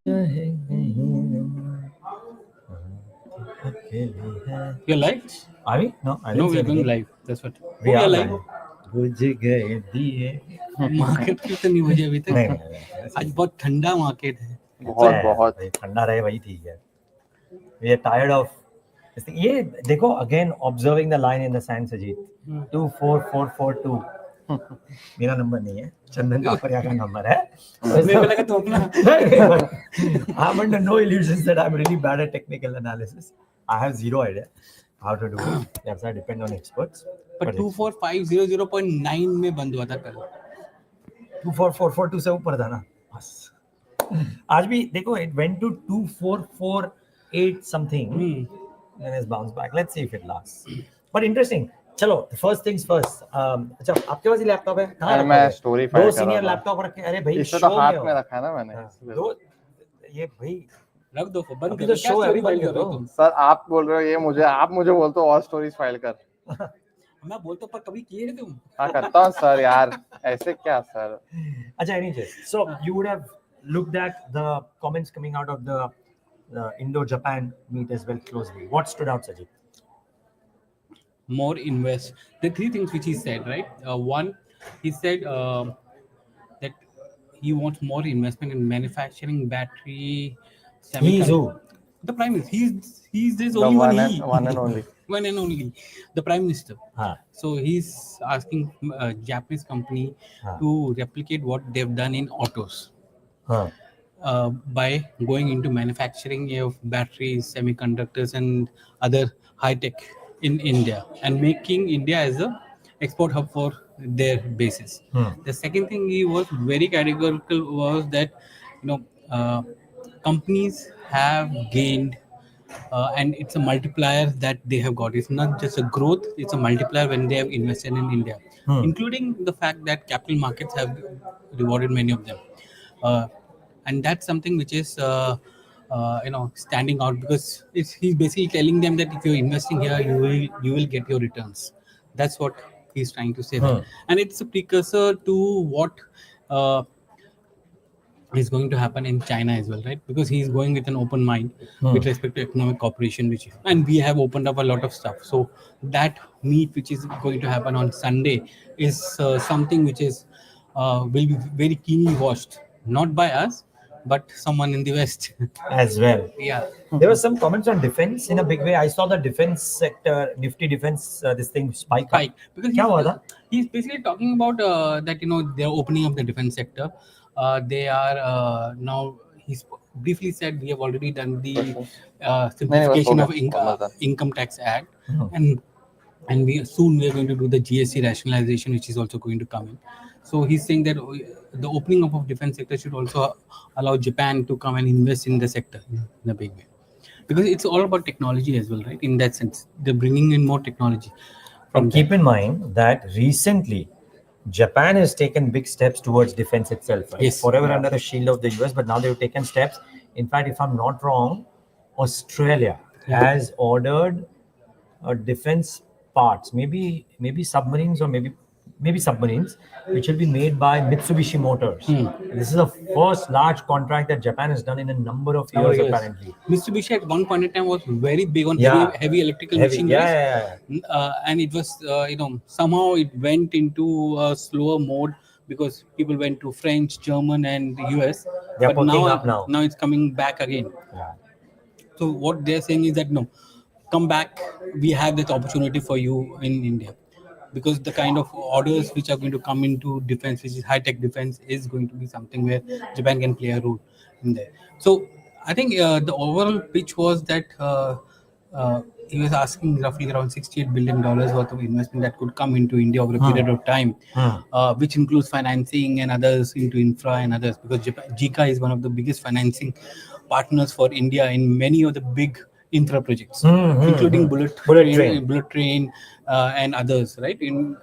You're live? Are we? No, I No, didn't we say are going anything. live. That's what. We We are are live. live. बुझ गए दिए market की तो नहीं बजे अभी तक. नहीं आज बहुत ठंडा मार्केट है. बहुत ठंडा रहे वही ठीक है. We are tired of this thing. ये देखो again observing the line in the sand Sajeet. 24442 मेरा नंबर नहीं है, चंदन कापड़िया का नंबर है. मेरे को लगा तो अपना. I'm under no illusions that I'm really bad at technical analysis. I have zero idea how to do it. Yes, I depend on experts. पर 24500.9 में बंद हुआ था कल. 24442 से ऊपर था ना बस. आज भी देखो it went to 2448 something. Then it's bounced back. Let's see if it lasts. But interesting. चलो first things first. अच्छा आपके पास ही लैपटॉप है? कहाँ रखा मैं है? स्टोरी दो सीनियर लैपटॉप रखे. अरे भाई इसे तो हाथ में रखा है ना मैंने. दो ये भाई रख दो बंद अभी कर. तो शो है, अभी बंद कर दो. सर आप बोल रहे हो ये मुझे, आप मुझे बोलते हो और स्टोरीज फाइल कर. मैं बोलता पर कभी किए नहीं तुम. हाँ करता हूँ सर यार, ऐसे क्या सर. अच्छा anyway, so you would have looked at the comments coming out of the Indo-Japan meet as well closely. What stood out, Sajeet? More invest. The three things which he said, right? One, he said that he wants more investment in manufacturing, battery, He's who? The prime minister. He's this The only one one. and only. One and only, the prime minister. Huh. So he's asking a Japanese company to replicate what they've done in autos. Huh. By going into manufacturing of batteries, semiconductors, and other high tech in India, and making India as a export hub for their bases. The second thing he was very categorical was that companies have gained. And it's a multiplier that they have got. It's not just a growth, it's a multiplier when they have invested in India, including the fact that capital markets have rewarded many of them. And that's something which is standing out, because he's basically telling them that if you're investing here, you will get your returns. That's what he's trying to say. And it's a precursor to what is going to happen in China as well, right? Because he's going with an open mind with respect to economic cooperation, and we have opened up a lot of stuff. So that meet which is going to happen on Sunday is something which is will be very keenly watched, not by us, but someone in the West as well. Yeah. There were some comments on defense in a big way. I saw the defense sector, nifty defense, this thing spike. Because he's basically talking about that they're opening up the defense sector. They are now. He's briefly said we have already done the simplification of income tax act, and we are going to do the GST rationalization, which is also going to come in. So he's saying that the opening up of defense sector should also allow Japan to come and invest in the sector in a big way, because it's all about technology as well, right? In that sense, they're bringing in more technology. And keep in mind that recently Japan has taken big steps towards defense itself. Right? Yes. Forever under the shield of the US, but now they've taken steps. In fact, if I'm not wrong, Australia has ordered defense parts, maybe submarines, or maybe submarines, which will be made by Mitsubishi Motors. This is the first large contract that Japan has done in a number of years, apparently. Mitsubishi at one point in time was very big on heavy electrical machinery. And it was, somehow it went into a slower mode because people went to French, German, and US. They're but now it's coming back again. Yeah. So what they're saying is that no, come back. We have that opportunity for you in India, because the kind of orders which are going to come into defense, which is high-tech defense, is going to be something where Japan can play a role in there. So I think the overall pitch was that he was asking roughly around $68 billion worth of investment that could come into India over a period of time, which includes financing and others into infra and others, because JICA is one of the biggest financing partners for India in many of the big infra projects, including bullet train, and others, right? In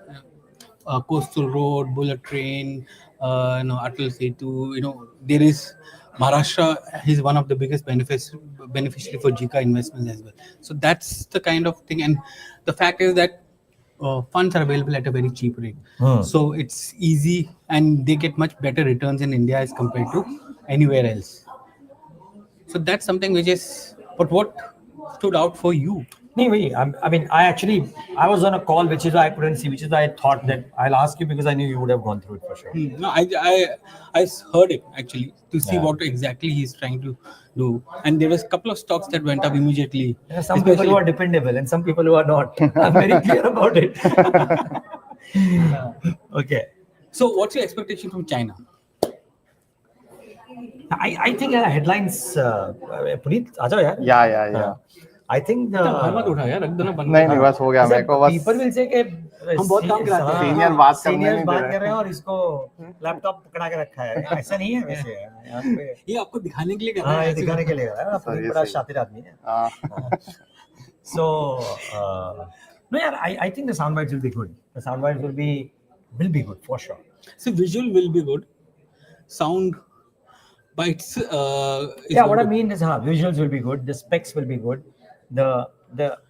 coastal road, bullet train, Atal Setu, there is Maharashtra is one of the biggest beneficiary for JICA investments as well. So that's the kind of thing, and the fact is that funds are available at a very cheap rate. So it's easy, and they get much better returns in India as compared to anywhere else. So that's something which is. But what stood out for you? No, wait, I mean, I was on a call, which is why I couldn't see, which is why I thought that I'll ask you because I knew you would have gone through it for sure. No, I heard it actually to see Yeah. what exactly he's trying to do, and there was a couple of stocks that went up immediately. There are some people who are dependable and some people who are not. I'm very clear about it. Okay. So, what's your expectation from China? I think headlines, Puneet, आजाओ यार. या I think the मत उठा यार, रख देना बंद नहीं नहीं बस हो गया मेरे को बस people will say कि हम बहुत काम कराते हैं. Senior बात करने सीनियर नहीं बात दे रहे. कर रहे हैं और इसको लैपटॉप पकड़ा के रखा है. ऐसा नहीं है वैसे. यहाँ पे ये आपको दिखाने के लिए कर रहा हाँ है ये ऐसे दिखाने के लिए है ना. पुनीत सही, बड़ा सही. शातिर आदमी है. हाँ. So no यार I think the sound bites will be good. The sound bites will be good for sure. So visual will be good, sound bites. Is Yeah, what I good. mean is visuals will be good. The specs will be good. The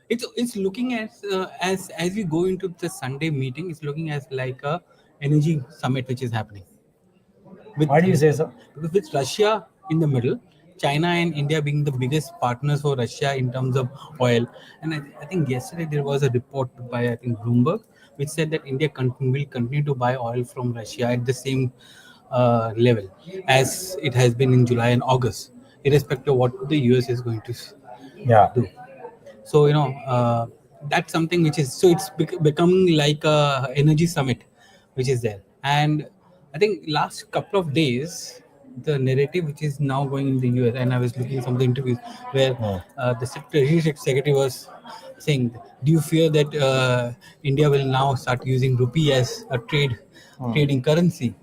It's looking as we go into the Sunday meeting. It's looking as like a energy summit which is happening. why do you say so? Because with Russia in the middle, China and India being the biggest partners for Russia in terms of oil. And I think yesterday there was a report by I think Bloomberg which said that India will continue to buy oil from Russia at the same level as it has been in July and August, irrespective of what the US is going to Yeah. do. So that's something which is it's becoming like a energy summit which is there. And I think last couple of days the narrative which is now going in the US, and I was looking at some of the interviews where the secretary was saying, do you fear that India will now start using rupee as a trading currency?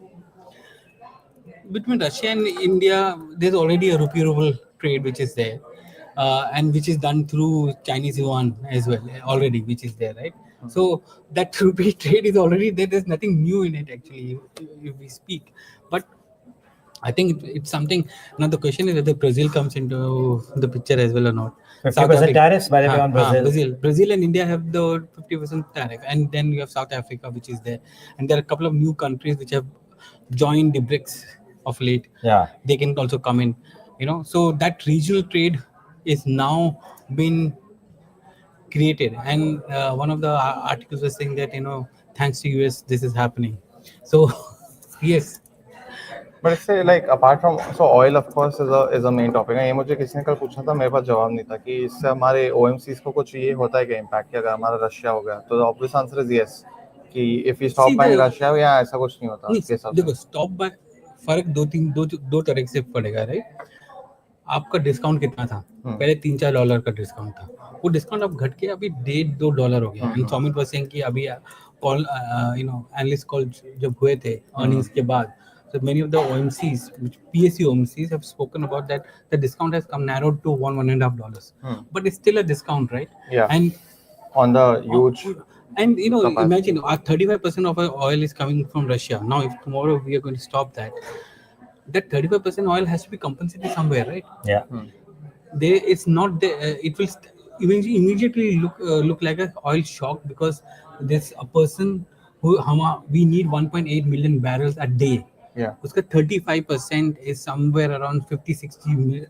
Between Russia and India, there's already a rupee ruble trade which is there, and which is done through Chinese yuan as well already, which is there, right? So that rupee trade is already there. There's nothing new in it actually, if we speak. But I think it's something. Now the question is whether Brazil comes into the picture as well or not. 50% tariffs, by the way, on Brazil. Brazil and India have the 50% tariff, and then you have South Africa, which is there, and there are a couple of new countries which have joined the BRICS of late. Yeah. They can also come in, So that regional trade is now been created, and one of the articles was saying that thanks to US this is happening. So yes. But it's like apart from oil of course is a main topic. ये मुझे किसी ने कल पूछा था, मेरे पास जवाब नहीं था कि इससे हमारे OMCs को कुछ ये होता है क्या इम्पैक्ट कि अगर हमारा रशिया हो गया तो the obvious answer is yes कि if we stop buying Russia या ऐसा कुछ नहीं होता इसके साथ. देखो स्टॉप बाय फर्क दो तरह से पड़ेगा, राइट? आपका डिस्काउंट कितना था? पहले $3-4 का डिस्काउंट था, वो डिस्काउंट अब घट के अभी $1.5-2 हो गया. एंड सौमित वाज सेइंग कि अभी कॉल एनालिस्ट कॉल जब हुए थे अर्निंग्स के बाद, so many of the OMCs, which PSU OMCs have spoken about that the discount has come narrowed to $1-1.5, but it's still a discount, right? Yeah. And on the huge and capacity. imagine our 35% of our oil is coming from Russia. Now if tomorrow we are going to stop that 35% oil has to be compensated somewhere, right? Yeah. It's not there. It will immediately look like a oil shock, because there's a person who we need 1.8 million barrels a day. Yeah. उसका 35% is somewhere around 50-60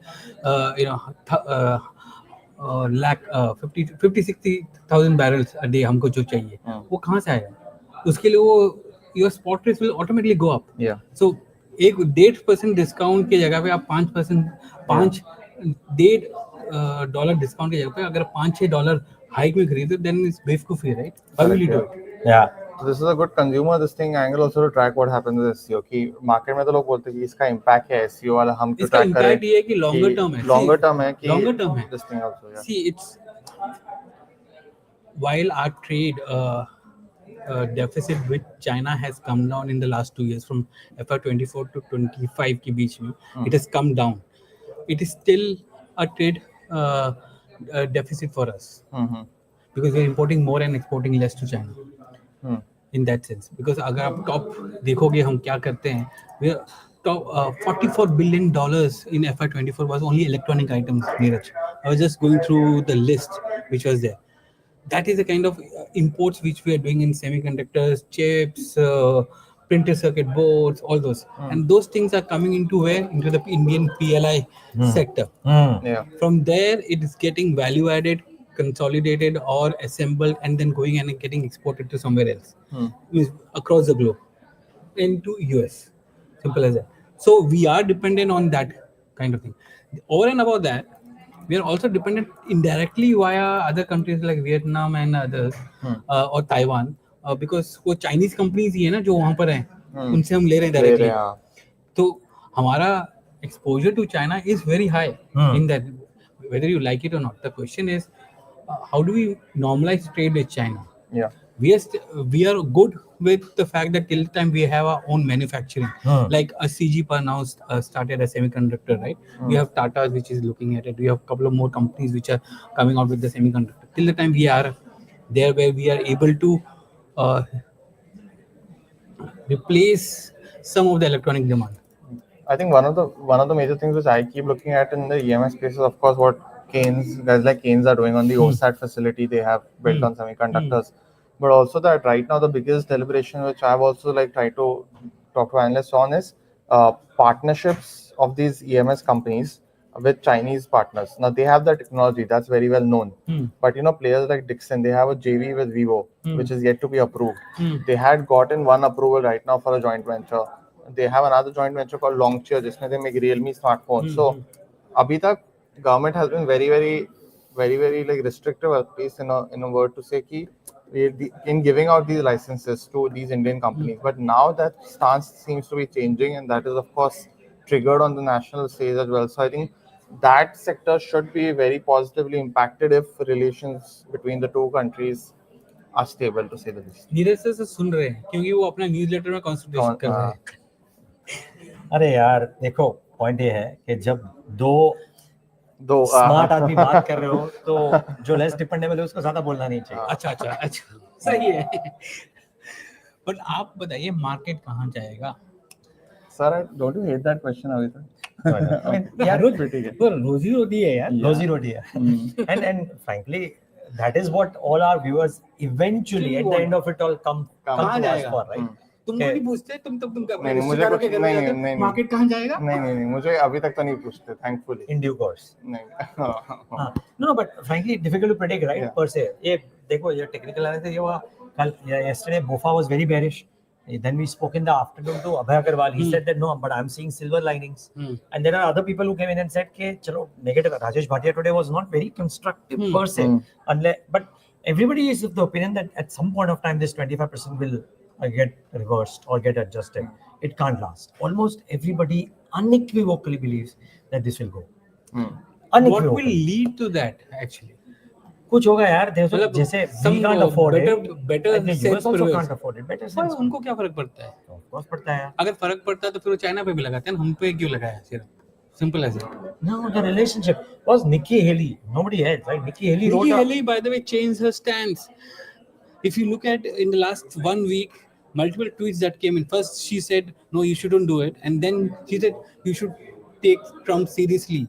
lakh 50-60,000 barrels a day हमको जो चाहिए, वो कहाँ से आएगा? उसके लिए वो your spot price will automatically go up. Yeah. So एक 1.5% डिस्काउंट की जगह पे आप 5% $1.5 डिस्काउंट की जगह पे अगर $5-6 हाइक में खरीदो, then it's बेवकूफी, right? Why will you do it? Yeah. So this is a good consumer angle also to track what happens with SEO कि मार्केट में तो लोग बोलते हैं कि इसका इम्पैक्ट है SEO वाला, हम क्यों इसका ट्रैक करें? इम्पैक्ट ये है कि लॉन्गर टर्म है. लॉन्गर टर्म है कि लॉन्गर टर्म है. this thing also, yeah. See, it's while our trade deficit with China has come down in the last 2 years from FY24 to 25 के बीच में, it has come down. It is still a trade deficit for us, because we are importing more and exporting less to China. In that sense, because अगर आप top देखोगे हम क्या करते हैं, we are top $44 billion in FY24 was only electronic items. Niraj, I was just going through the list which was there. That is the kind of imports which we are doing in semiconductors, chips, printed circuit boards, all those, and those things are coming into where, into the Indian PLI sector. Yeah. From there, it is getting value added, consolidated, or assembled, and then going and getting exported to somewhere else, means across the globe, into US. Simple as that. So we are dependent on that kind of thing. Over and above that, we are also dependent indirectly via other countries like Vietnam and others, or Taiwan, because वो Chinese companies ही है ना जो वहाँ पर हैं, उनसे हम ले रहे हैं ले रहे directly. हैं, हाँ. तो हमारा exposure to China is very high in that, whether you like it or not. The question is, how do we normalize trade with China? Yeah. We are good with the fact that till the time we have our own manufacturing, like a CG per now started a semiconductor, right? We have Tata which is looking at it. We have a couple of more companies which are coming out with the semiconductor. Till the time we are there where we are able to uh, replace some of the electronic demand. I think one of the major things which I keep looking at in the EMS space is, of course, what guys like Keynes are doing on the OSAT facility they have built on semiconductors. But also that right now the biggest deliberation which I've also like tried to talk to analysts on is partnerships of these EMS companies with Chinese partners. Now they have the technology that's very well known, but players like Dixon, they have a JV with Vivo, which is yet to be approved. They had gotten one approval right now for a joint venture. They have another joint venture called Longcheer, जिसमें they make Realme smartphones. So अभी तक government has been very like restrictive, at least in a word to say कि in giving out these licenses to these Indian companies. But now that stance seems to be changing, and that is of course triggered on the national stage as well. So I think that sector should be very positively impacted if relations between the two countries are stable, to say the least. Neeraj से सुन रहे हैं क्योंकि वो अपना newsletter में consultation कर रहे हैं. अरे यार देखो, पॉइंट ये है कि जब दो दो स्मार्ट आदमी बात कर रहे हो तो जो लेस डिपेंडेबल है उसको ज्यादा बोलना नहीं चाहिए. अच्छा सही है. बट आप बताइए मार्केट कहाँ जाएगा? Sir, don't you hate that question, अभी तक? I mean, यार रोजी रोटी है यार. रोजी रोटी है. And frankly, that is what all our viewers eventually at the end of it all come to us for, right? तुमको नहीं पूछते, तुम नहीं, मुझे कुछ नहीं, मार्केट कहाँ जाएगा? नहीं, मुझे अभी तक तो नहीं पूछते, thankfully. In due course. नहीं. No, but frankly difficult to predict, right? Per se. ये देखो, ये टेक्निकल एनालिसिस, ये हुआ कल, yesterday BOFA was very bearish. Then we spoke in the afternoon to Abhay Agarwal. He said that no, but I'm seeing silver linings. And there are other people who came in and said कि चलो negative. Rajesh Bhatia today was not very constructive per se. But everybody is of the opinion that at some point of time this 25% will get reversed or get adjusted. It can't last. Almost everybody unequivocally believes that this will go. What will lead to that actually? कुछ होगा यार, जैसे we can't afford it. Better US also can't afford it. Better sense. उनको क्या फर्क पड़ता है? Of course पड़ता है. अगर फर्क पड़ता है तो फिर वो चाइना पे भी लगाते हैं ना, हम पे क्यों लगाया सिर्फ? Simple as it. No, the relationship was Nikki Haley. Nobody else, right? Nikki Haley, by the way, changed her stance. If you look at in the last 1 week, multiple tweets that came in. First, she said, no, you shouldn't do it. And then she said, you should take Trump seriously.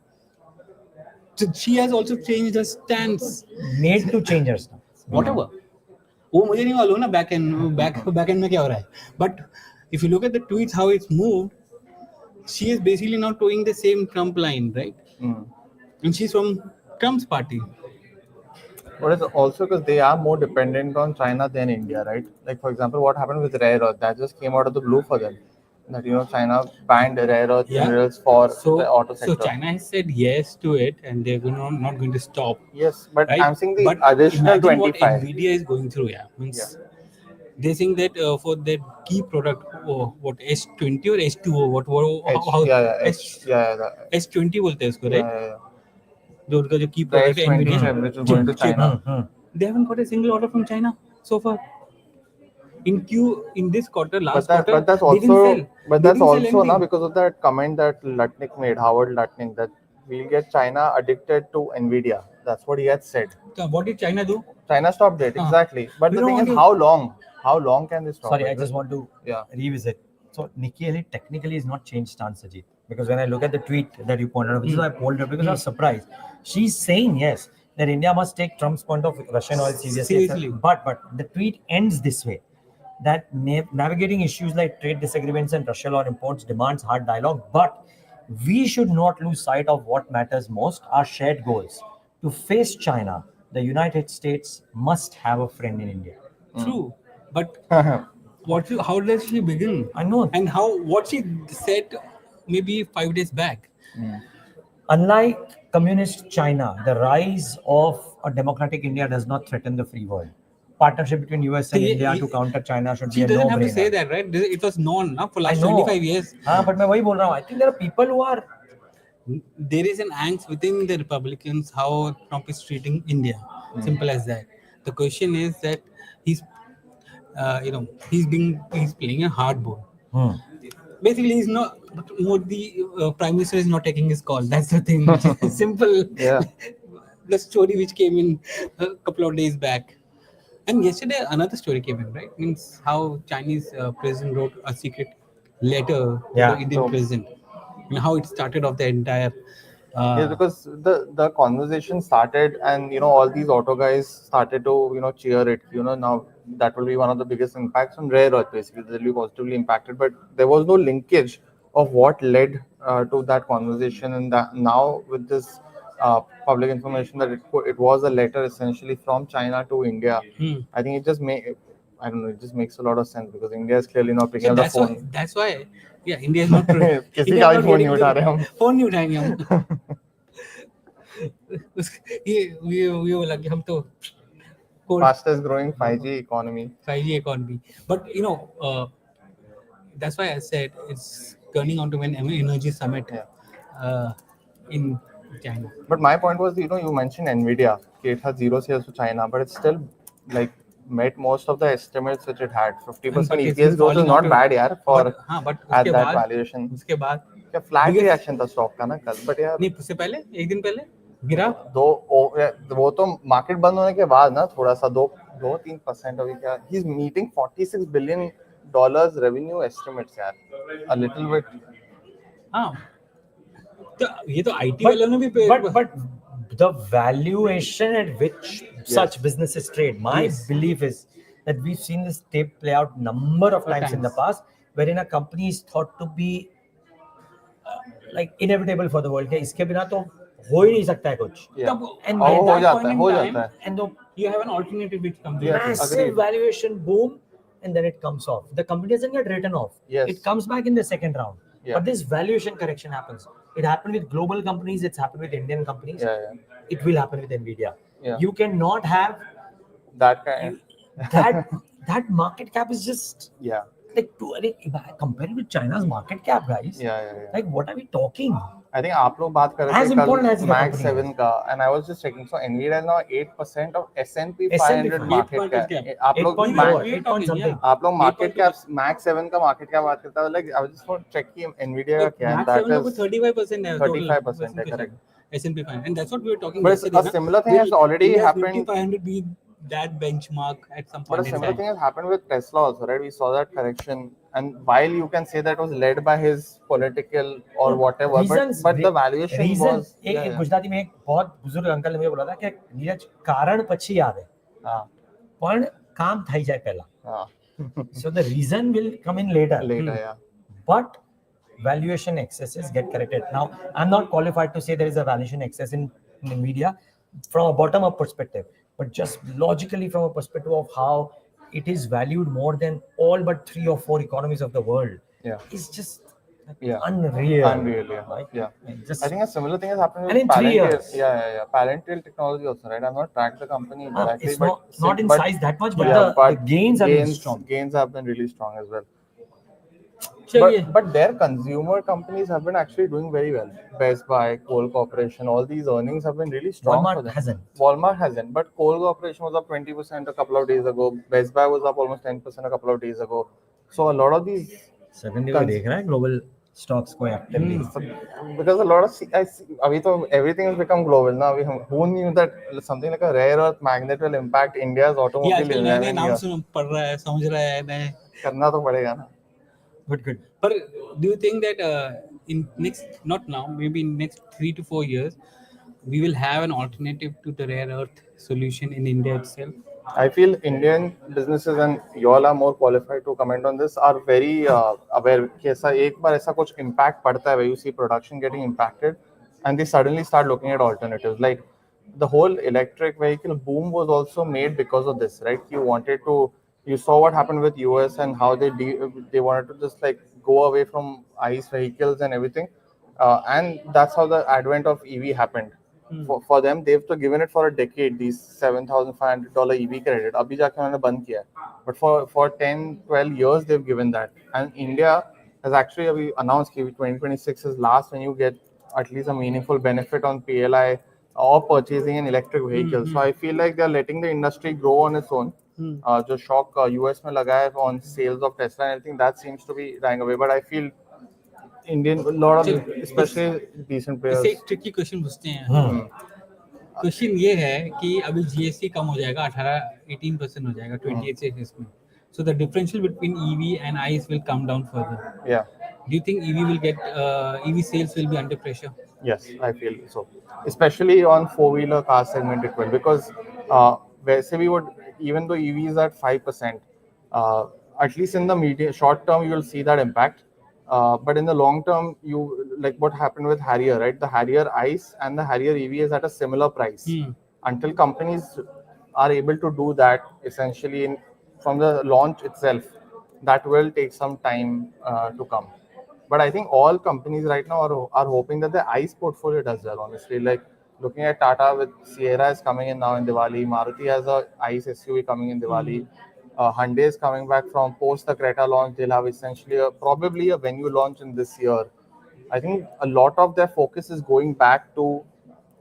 So she has also changed her stance. Made to change her stance. Whatever. वो मुझे नहीं मालूम ना back and में क्या हो रहा है. But if you look at the tweets, how it's moved, she is basically now towing the same Trump line, right? And she's from Trump's party. But it's also because they are more dependent on China than India, right? Like for example, what happened with rare earth, that just came out of the blue for them. That China banned rare earth minerals for the auto sector. So China has said yes to it, and they're not going to stop. Yes, but right? I'm saying the additional 25. What Nvidia is going through, they're saying that for their key product, what S20 or S2O, S20 बोलते हैं उसको, right? जो उनका जो key product है Nvidia, which is going to China. They haven't got a single order from China so far. In this quarter, quarter, but that's also now because of that comment that Lutnick made, Howard Lutnick, that we'll get China addicted to Nvidia. That's what he had said. So what did China do? China stopped it, exactly. But the thing is, how long? How long can they stop? Sorry, I just want to revisit. So Nikki Haley technically is not changed stance, Sajeet. Because when I look at the tweet that you pointed out, which is why I pulled her because I was surprised. She's saying yes, that India must take Trump's point of Russian oil seriously. But the tweet ends this way. that navigating issues like trade disagreements and Russia law imports demands hard dialogue, but we should not lose sight of what matters most, our shared goals. To face China, the United States must have a friend in India. True, but how does she begin? I know. And what she said maybe 5 days back. Unlike communist China, the rise of a democratic India does not threaten the free world. Partnership between US and See, India to counter China should be She a doesn't have to no-brainer. say that, right? It was known now for I last know. 25 years. But मैं वही बोल रहा हूँ. I think there are people who are There is an angst within the Republicans how Trump is treating India. Simple as that. The question is that he's, he's playing a hard ball. Basically, he's not. The Prime Minister is not taking his call. That's the thing. Which is simple. Yeah. The story which came in a couple of days back. And yesterday, another story came in, right? Means how Chinese president wrote a secret letter to Yeah. the Indian So- president, and how it started off the entire. Yes, because the conversation started, and all these auto guys started to cheer it. Now that will be one of the biggest impacts on rare earth. Basically, they'll be positively impacted, but there was no linkage of what led to that conversation, and that now with this public information that it was a letter essentially from China to India. I think it just I don't know. It just makes a lot of sense because India is clearly not picking Yeah, up the that's why. phone. That's why. Yeah, India is not. किसी India का is भी not phone getting नहीं the- उठा रहे हम. phone नहीं उठाएंगे हम. ये बोला कि हम तो code Fastest growing 5G economy. 5G economy. But that's why I said it's turning on to an energy summit in China. But my point was, you mentioned Nvidia. Okay, it has 0 sales to China, but it's still like met most of the estimates which it had. 50% But it's EPS been growth is falling not out. bad, यार, for but at उसके that बाद valuation. उसके बाद क्या flat biggest- reaction था stock का ना कल, but यार नहीं उससे पहले एक दिन पहले गिरा. वो तो मार्केट बंद होने के बाद ना थोड़ा सा 2-3% अभी क्या. He's meeting $46 billion revenue estimates यार. A little bit. हाँ तो ये तो IT वालों ने भी but the valuation at which such businesses trade, my Yes. belief is that we've seen this tape play out number of times in the past, wherein a company is thought to be like inevitable for the world. कि इसके बिना तो हो ही नहीं सकता है कुछ. Yeah. तब And और at हो that जाता point है in हो time, जाता है. and the you have an alternative which comes in. Yes. massive agreed. valuation boom, and then it comes off. The company doesn't get written off. Yes. It comes back in the second round. Yeah. But this valuation correction happens. It happened with global companies. It's happened with Indian companies. Yeah. It will happen with Nvidia. Yeah. You cannot have That kind. that market cap is just Yeah. like compare it with China's market cap, guys. Yeah. Like what are we talking? I think आप लोग बात कर रहे As थे important as कल the Max company 7 का, and I was just checking. So Nvidia is now 8% of S&P S&P 500 market 500 cap. cap. आप लोग 8 Mac- point 8 point something. आप लोग market 8.2 cap Max 7 का market cap बात करता है. Like I was just want to check कि Nvidia का क्या है. Max That 7 का is 35% है. 35% है, correct. S&P 500, and that's what we were talking. But yesterday, a similar thing has already happened. 500 be that benchmark at some But point a in similar time. thing has happened with Tesla also, right? We saw that correction, and while you can say that was led by his political or whatever, Reasons, but the valuation was. एक गुजराती में एक बहुत बुजुर्ग uncle ने मुझे बोला था कि नीरज कारण પછી આવે हाँ, પણ કામ થઈ જાય પહેલા. हाँ. So the reason will come in later. Later, yeah. But valuation excesses get corrected. Now, I'm not qualified to say there is a valuation excess in Nvidia from a bottom-up perspective, but just logically from a perspective of how it is valued more than all but 3 or 4 economies of the world. Yeah. It's just Yeah. unreal. Unreal, yeah. Like, Yeah. just I think a similar thing has happened with And in 3 Palantir. years. Yeah. Palantir technology also, right? I've not tracked the company directly, it's but not in but- size that much, but, yeah, the gains are really strong. Gains have been really strong as well. चलिए. But their consumer companies have been actually doing very well. Best Buy, Coal Corporation, all these earnings have been really strong. Walmart for them. hasn't. Walmart hasn't, but Coal Corporation was up 20% a couple of days ago. Best Buy was up almost 10% a couple of days ago. So a lot of these, Secondly, we देख रहे हैं global stocks को actively. because a lot of अभी तो everything has become global now. Who knew that something like a rare earth magnet will impact India's ये automobile आजकल नए नए नाम revenue? सुन पढ़ रहा है, समझ रहा है नए. करना तो पड़ेगा ना. Good. But do you think that in next, not now, maybe in next 3 to 4 years, we will have an alternative to the rare earth solution in India itself? I feel Indian businesses and you all are more qualified to comment on this are very aware कि ऐसा एक बार ऐसा कुछ impact पड़ता है where you see production getting impacted and they suddenly start looking at alternatives like the whole electric vehicle boom was also made because of this, right? You saw what happened with US and how they wanted to just like go away from ICE vehicles and everything, and that's how the advent of EV happened. For them, they've to given it for a decade. These $7,500 EV credit. अभी जाके उन्होंने बंद किया. But for 10-12 years they've given that. And India has actually announced that 2026 is last when you get at least a meaningful benefit on PLI or purchasing an electric vehicle. So I feel like they're letting the industry grow on its own. जो shock US में लगा है on sales of Tesla and everything, that seems to be dying away. But I feel Indian a lot of especially decent इससे players. एक tricky question पूछते हैं. Question ये है कि अभी जीएसटी कम हो जाएगा 18% हो जाएगा 28 से इसमें. So the differential between EV and ICE will come down further. Yeah. Do you think EV will get EV sales will be under pressure? Yes, I feel so. Especially on four-wheeler car segment, it will because where we would even though EV is at 5%, at least in the short term you will see that impact. But in the long term, you like what happened with Harrier, right? The Harrier ICE and the Harrier EV is at a similar price. Until companies are able to do that, essentially from the launch itself, that will take some time to come. But I think all companies right now are hoping that the ICE portfolio does well. Honestly, like looking at Tata with Sierra is coming in now in Diwali. Maruti has a ICE SUV coming in Diwali. Hyundai is coming back from post the Creta launch. They'll have essentially probably a venue launch in this year. I think a lot of their focus is going back to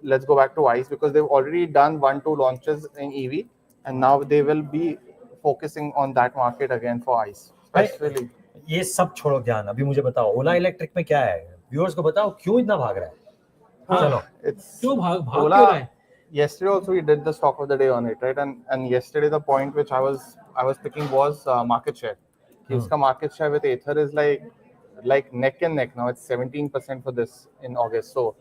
let's go back to ICE because they've already done 1-2 launches in EV and now they will be focusing on that market again for ICE, especially. ये सब छोड़ो ज्ञान, अभी मुझे बताओ ओला electric में क्या है, व्यूअर्स को बताओ क्यों इतना भाग रहा है. चलो It's क्यों भाग क्यों Ola. रहा है? Yesterday also we did the stock of the day on it, right? And yesterday the point which I was picking was market share. Its market share with Ather is like neck and neck now. It's 17% for this in August. So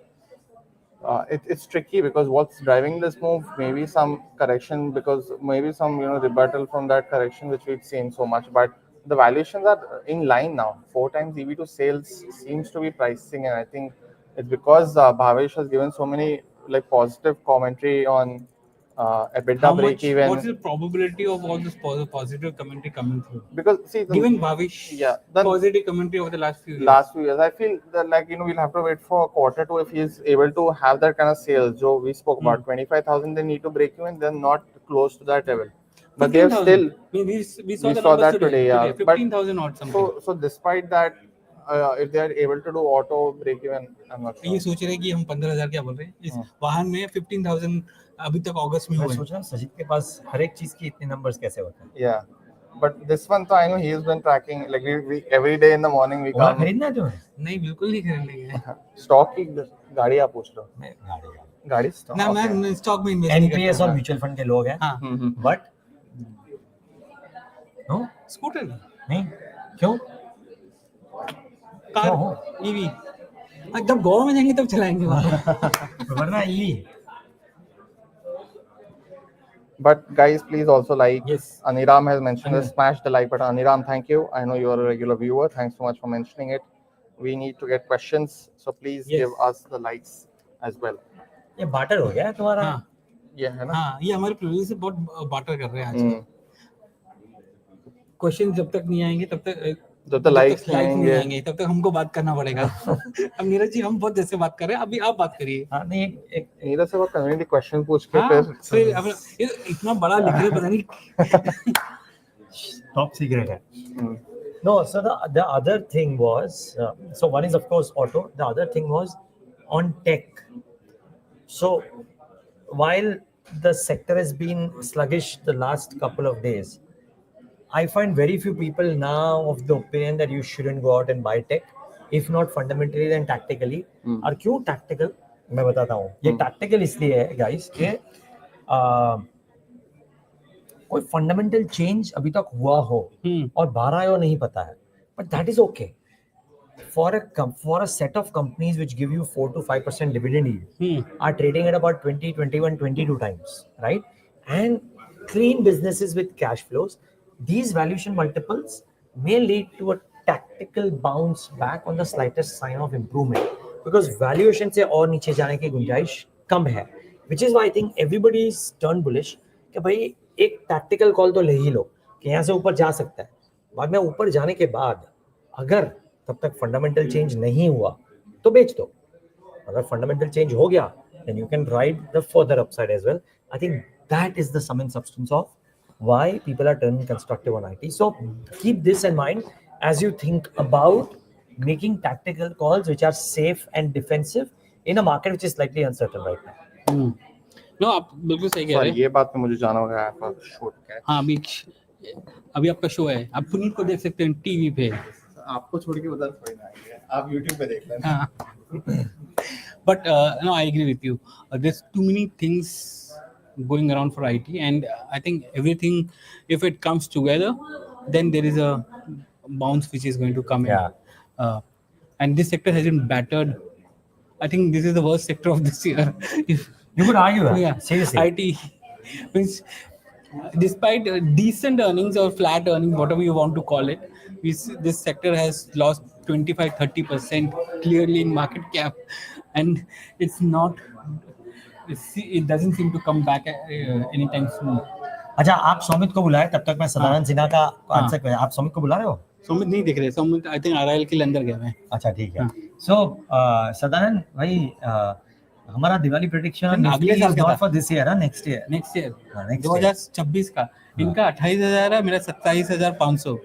it's tricky because what's driving this move? Maybe some correction because maybe some rebuttal from that correction which we've seen so much, but the valuations are in line now. 4 times EV to sales seems to be pricing, and I think it's because Bhavesh has given so many like positive commentary on EBITDA How break much? even. What is the probability of all this positive commentary coming through? Because see, Given Bhavish positive commentary over the last few years. I feel that we'll have to wait for Q2 if he's able to have that kind of sales. So we spoke about 25,000 they need to break even, then not close to that level. But they are still. We saw We the saw numbers that today, yeah. 15,000 or something. So despite that, if they are able to do auto break even, I'm not sure. ये सोच रहे हैं कि हम 15,000 क्या बोल रहे हैं इस वाहन में 15,000 अभी तक अगस्त में मैं हुए. सोच रहा हूँ सजीत के पास हर एक चीज की इतने नंबर्स कैसे होते हैं. Yeah. But this one, so I know he's been tracking like we every day in the morning we Ola come. खरीदना है तुम्हें? नहीं बिल्कुल नहीं खरीदेंगे. Stock की गाड़ी आप पूछ लो. मैं गाड़ी गाड़ी stock. ना मैं स्टॉक में इन्वेस्ट नहीं एनपीएस और म्यूचुअल फंड के लोग हैं. बट नो स्कूटर नहीं क्यों कार ईवी जब गोवा में जाएंगे तब चलाएंगे वरना EV. But guys, please also like. Yes. Aniram has mentioned this. Smash the like button. Aniram, thank you. I know you are a regular viewer. Thanks so much for mentioning it. We need to get questions, so please give us the likes as well. ये water हो गया है तुम्हारा. ये है ना. हाँ ये हमारे प्रोड्यूसर से बहुत बाटर कर रहे हैं आज. क्वेश्चन जब तक नहीं आएंगे तब तक जब तक लाइक्स नहीं आएंगे तब तक हमको बात करना पड़ेगा. अब नीरज जी हम बहुत जैसे बात कर रहे हैं, अभी आप बात करिए. हाँ नहीं एक नीरज से वो कम्युनिटी क्वेश्चन पूछ के फिर अब इतना बड़ा लिख रहे पता नहीं टॉप सीक्रेट है. No, so the other thing was so one is of course auto. The other thing was on tech. So while the sector has been sluggish the last couple of days, I find very few people now of the opinion that you shouldn't go out and buy tech, if not fundamentally then tactically. और क्यों tactical? मैं बताता हूँ. ये tactical इसलिए है guys कि कोई fundamental change अभी तक हुआ हो और बाहर आया हो नहीं पता है. But that is okay. For a set of companies which give you 4 to 5% dividend yield are trading at about 20, 21, 22 times, right? And clean businesses with cash flows, these valuation multiples may lead to a tactical bounce back on the slightest sign of improvement, because valuation से और नीचे जाने की गुंजाइश कम है, which is why I think everybody is turned bullish कि भाई एक tactical call तो ले ही लो कि यहाँ से ऊपर जा सकता है, बाद में ऊपर जाने के बाद अगर तब तक फंडामेंटल चेंज नहीं हुआ तो बेच दो, अगर फंडामेंटल चेंज हो गया then you can ride the further upside as well. I think that is the sum and substance of why people are turning constructive on IT. So keep this in mind as you think about making tactical calls which are safe and defensive in a market which is slightly uncertain right now. No आप बिल्कुल सही कह रहे हैं. ये बात पे मुझे जाना होगा शॉर्ट कैच. हाँ अभी आपका शो है, आप पुनीत को देख सकते हैं टीवी पे. आपको छोड़ के उधर थोड़ी ना आएंगे, आप YouTube पे देख लेना. But no, I agree with you. There's too many things going around for IT, and I think everything, if it comes together, then there is a bounce which is going to come in. And this sector has been battered. I think this is the worst sector of this year. You could argue that. Yeah, Seriously. IT means, despite decent earnings or flat earnings, whatever you want to call it, this sector has lost 25-30% clearly in market cap, and it doesn't seem to come back anytime soon. अच्छा, आप सौमित को बुलाए, तब तक मैं सदानंद सिन्हा का answer कर. आप सौमित को बुला रहे हो? सौमित नहीं दिख रहे. सौमित आई थिंक आरआईएल के अंदर गए हैं. अच्छा ठीक है. सो सदानंद भाई, हमारा दिवाली प्रेडिक्शन अगले साल का not for this year, next year 2026 का. इनका 28,000 है, मेरा 27,500.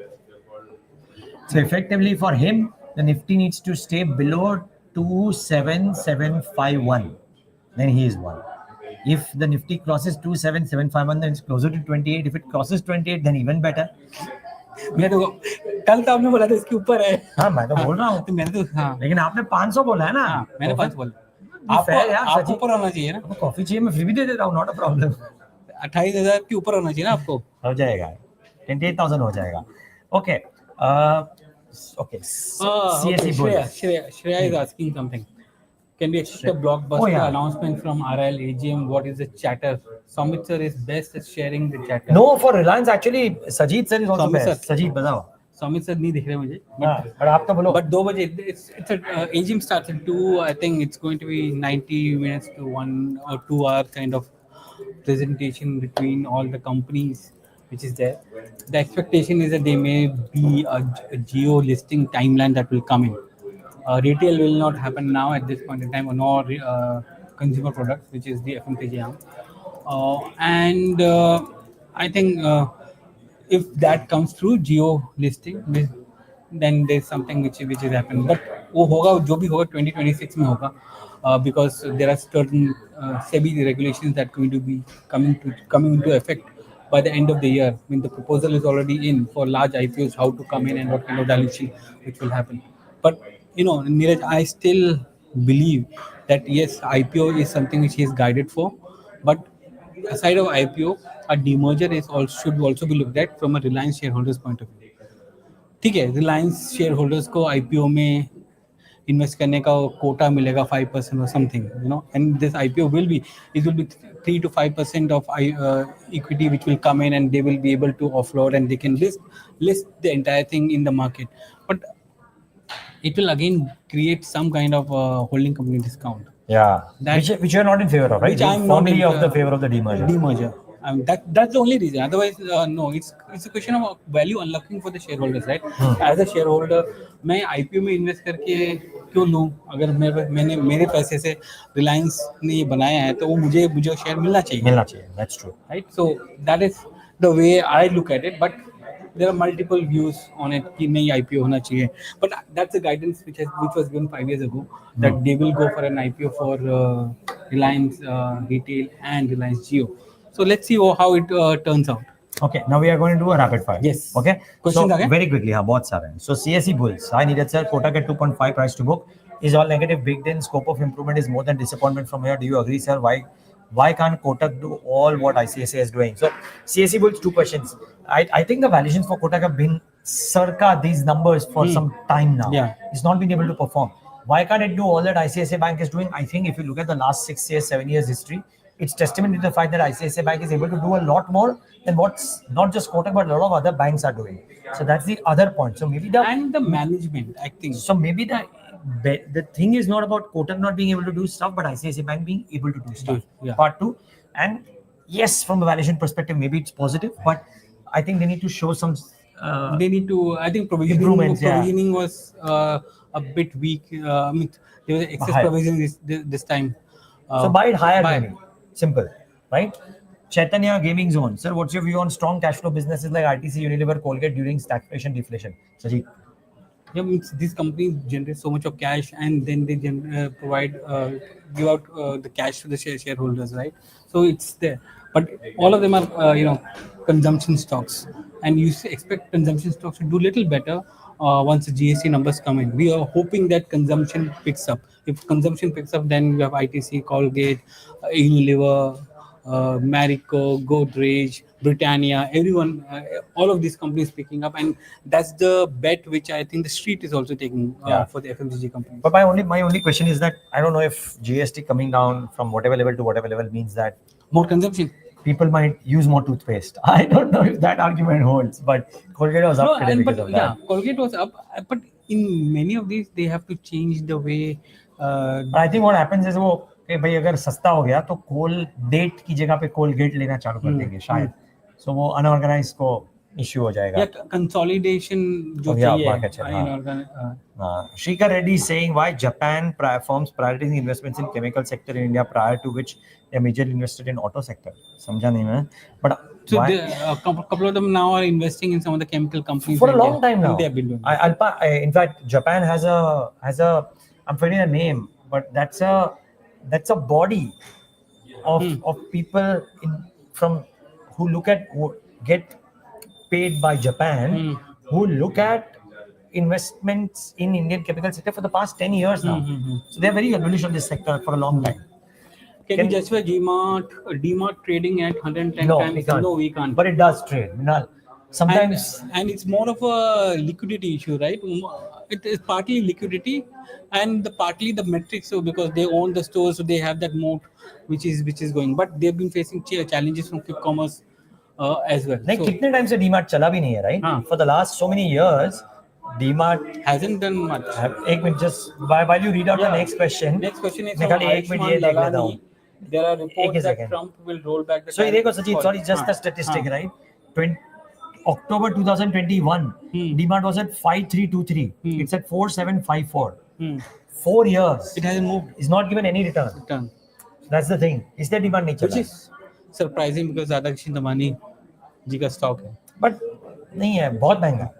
So effectively for him, the Nifty needs to stay below 27751. Then he is one. If the Nifty crosses 27751, then it's closer to 28. If it crosses 28, then even better. मैं तो कल तो आपने बोला था इसके ऊपर है. हाँ, मैं तो बोल रहा हूँ. तो मैंने तो लेकिन आपने 500 बोला है ना. मैंने 500 बोला. आपको ऊपर होना चाहिए ना. आपको कॉफी चाहिए, मैं फ्री भी दे देता हूँ, नॉट अ प्रॉब्लम. 28,000 के ऊपर होना चाहिए ना आपको. हो जाएगा, 28,000 हो जाएगा. Okay. Okay. CSE Shreya is asking something. Can we expect a blockbuster announcement from RL AGM? What is the chatter? Samit sir is best at sharing the chatter. No, for Reliance actually, Sajeet sir is also Samit best. Sajeet, बताओ. Samit sir नहीं दिख रहे मुझे. But आप तो बोलो. But 2 बजे it's AGM starts at 2. I think it's going to be 90 minutes to 1 or 2 hour kind of presentation between all the companies which is there. The expectation is that there may be a geo listing timeline that will come in. Retail will not happen now at this point in time, nor consumer products, which is the FMCG arm. And I think if that comes through geo listing, then there's something which is happening. But वो होगा, जो भी होगा 2026 में होगा, because there are certain SEBI regulations that are going to be coming into effect by the end of the year. I mean, the proposal is already in for large IPOs, how to come in and what kind of dilution which will happen. But Niraj, I still believe that yes, IPO is something which he is guided for, but aside of IPO, a demerger should also be looked at from a Reliance shareholders point of view. ठीक है, Reliance shareholders को IPO में invest करने का quota मिलेगा 5% or something, and this IPO will be 3 to 5% of equity which will come in, and they will be able to offload and they can list the entire thing in the market. But it will again create some kind of holding company discount. Yeah, which you are not in favor of, right? Which I am firmly not in of the favor of the demerger. That's the only reason. Otherwise, no. It's a question of value unlocking for the shareholders, right? As a shareholder, मैं IPO में invest करके क्यों लूँ? अगर मेरे पैसे से Reliance ने ये बनाया है, तो वो मुझे शेयर मिलना चाहिए. That's true. Right? So that is the way I look at it. But there are multiple views on it कि नहीं IPO होना चाहिए. But that's the guidance which was given 5 years ago, that they will go for an IPO for Reliance Retail and Reliance Jio. So let's see how it turns out. Okay, now we are going to do a rapid fire. Yes. Okay. Questions so आ गए? Very quickly, हाँ बहुत सारे हैं. So CSE bulls. Hi Niraj sir, quota at 2.5 price to book is all negative. Big then scope of improvement is more than disappointment from here. Do you agree, sir? Why can't Kotak do all what ICICI is doing? So CSE bulls, 2 questions. I think the valuations for Kotak have been circa these numbers for some time now. Yeah. It's not been able to perform. Why can't it do all that ICICI Bank is doing? I think if you look at the last 6 years, 7 years history, it's testament to the fact that ICICI Bank is able to do a lot more than what's not just Kotak but a lot of other banks are doing. So that's the other point. So maybe and the management, I think. so maybe the thing is not about Kotak not being able to do stuff, but ICICI Bank being able to do stuff. Yeah. Part two, and yes, from a valuation perspective, maybe it's positive, but I think they need to show some. They need to. I think Improvements, yeah. provisioning was a bit weak. I mean, there was excess High. provision this time. So buy it higher, buy it. maybe. Simple, right? Chaitanya Gaming Zone. Sir, what's your view on strong cash flow businesses like RTC, Unilever, Colgate during stagflation, deflation? Sajeet. Yeah, means these companies generate so much of cash, and then they provide give out the cash to the shareholders, right? So it's there, but all of them are consumption stocks, and you expect consumption stocks to do little better once the GST numbers come in. We are hoping that consumption picks up. If consumption picks up, then we have ITC, Colgate, Unilever, Marico, Godrej, Britannia, everyone, all of these companies picking up, and that's the bet which I think the street is also taking for the FMCG companies. But my only question is that I don't know if GST coming down from whatever level to whatever level means that more consumption. People might use more toothpaste. I don't know if that argument holds, but Colgate was up today because of that. Yeah, Colgate was up, but in many of these they have to change the way. I think what happens is वो कि भाई अगर सस्ता हो गया तो Colgate की जगह पे कोलगेट लेना चालू कर देंगे शायद. So वो अनऑर्गेनाइज को इश्यू हो जाएगा. Yeah, consolidation जो चाहिए. Shrikar Reddy is saying why Japan firms prioritizing investments in chemical sector in India prior to which they are majorly invested in auto sector. समझा नहीं मैं. But so a couple of them now are investing in some of the chemical companies for a long time now. They have been doing. In fact, Japan has a I'm forgetting the name, but that's a body of people who get paid by Japan, who look at investments in Indian chemical sector for the past 10 years now. So they're very bullish on this sector for a long time. Can we justify DMart trading at 110 times? We can't. No, we can't. But it does trade. Sometimes and it's more of a liquidity issue, right? It is partly liquidity and partly the metrics. So because they own the stores, so they have that moat which is going. But they've been facing challenges from quick commerce as well. Like कितने time से DMart चला भी नहीं है, right? For the last so many years, DMart hasn't done much. एक minute, just while you read out the next question. Next question is मैं खाली एक मिनट ये देख लेता हूँ. There are reports that Trump will roll back the. So देखो Sajeet, sorry, just the statistic, right? October 2021, DMart was at 5323. It's at 4754. 4 years. It hasn't moved. It's not given any return. That's the thing. Is there demand nature? Which is surprising because Radhakrishnan Damani जी का stock है. But नहीं है, बहुत महंगा.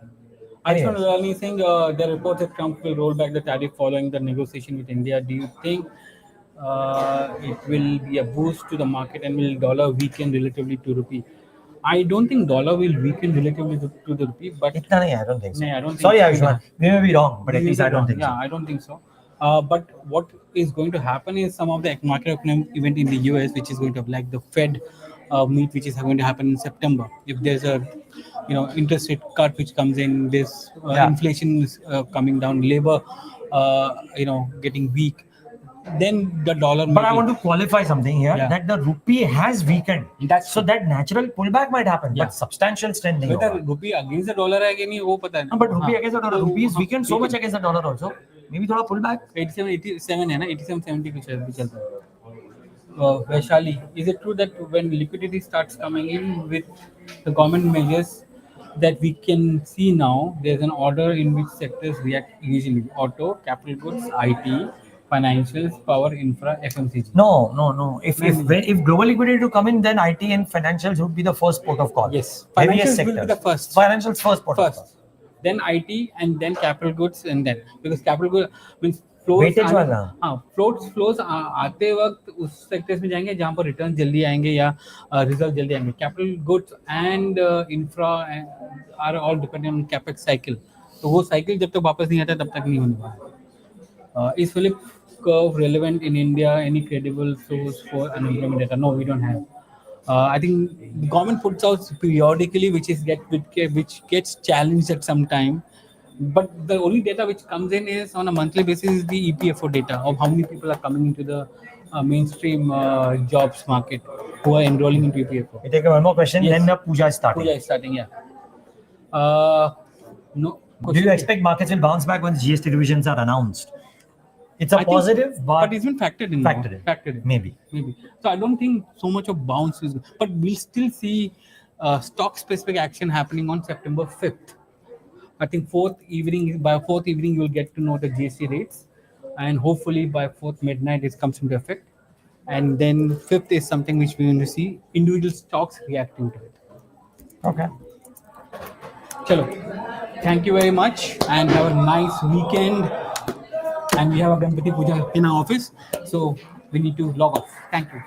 Ashwin Rani is saying there are reports that Trump will roll back the tariff following the negotiation with India. Do you think it will be a boost to the market and will dollar weaken relatively to rupee? I don't think dollar will weaken relatively to the rupee, but इतना नहीं, I don't think so. I don't think sorry, so. Ayushman, we may be wrong, but at least I don't think so. Yeah, I don't think so. But what is going to happen is some of the macroeconomic event in the US, which is going to have like the Fed meet, which is going to happen in September. If there's a interest rate cut which comes in, this inflation is coming down, labor getting weak, then the dollar. But I want to qualify something here that the rupee has weakened. So that natural pullback might happen, but substantial strength नहीं होगा. Whether rupee against the dollar है कि नहीं वो पता है. But rupee against the dollar, rupee is weakened so much against the dollar also. Maybe थोड़ा pullback. 87 है ना, 87.70 कुछ भी चलता है. Vaishali, is it true that when liquidity starts coming in with the government measures that we can see now, there's an order in which sectors react usually? Auto, capital goods, IT, financials, power, infra, FMCG. No. If global liquidity to come in, then IT and financials would be the first port of call. Yes, financials will be the first. Financials first port of call. Then IT and then capital goods and then because capital goods means flows. Weightage वाला. हाँ, flows आते वक्त उस sectors में जाएंगे जहाँ पर returns जल्दी आएंगे या results जल्दी आएंगे. Capital goods and infra are all dependent on capex cycle. तो वो cycle जब तक वापस नहीं आता तब तक नहीं होने वाला. Is Philip curve relevant in India? Any credible source for unemployment data? No, we don't have. I think the government puts out periodically, which gets challenged at some time. But the only data which comes in is on a monthly basis is the EPFO data of how many people are coming into the mainstream jobs market who are enrolling into EPFO. We take one more question, Yes. then Pooja is starting. Pooja is starting, yeah. No. Do you expect markets will bounce back once GST revisions are announced? It's a positive, but it's been factored in. now. Factored in. Maybe. So I don't think so much of bounce is, but we'll still see stock-specific action happening on September 5th. I think by fourth evening, you'll get to know the GST rates, and hopefully by fourth midnight, it comes into effect. And then fifth is something which we're going to see individual stocks reacting to it. Okay. Chalo. Thank you very much, and have a nice weekend. And we have a Ganpati Puja in our office, so we need to log off. Thank you.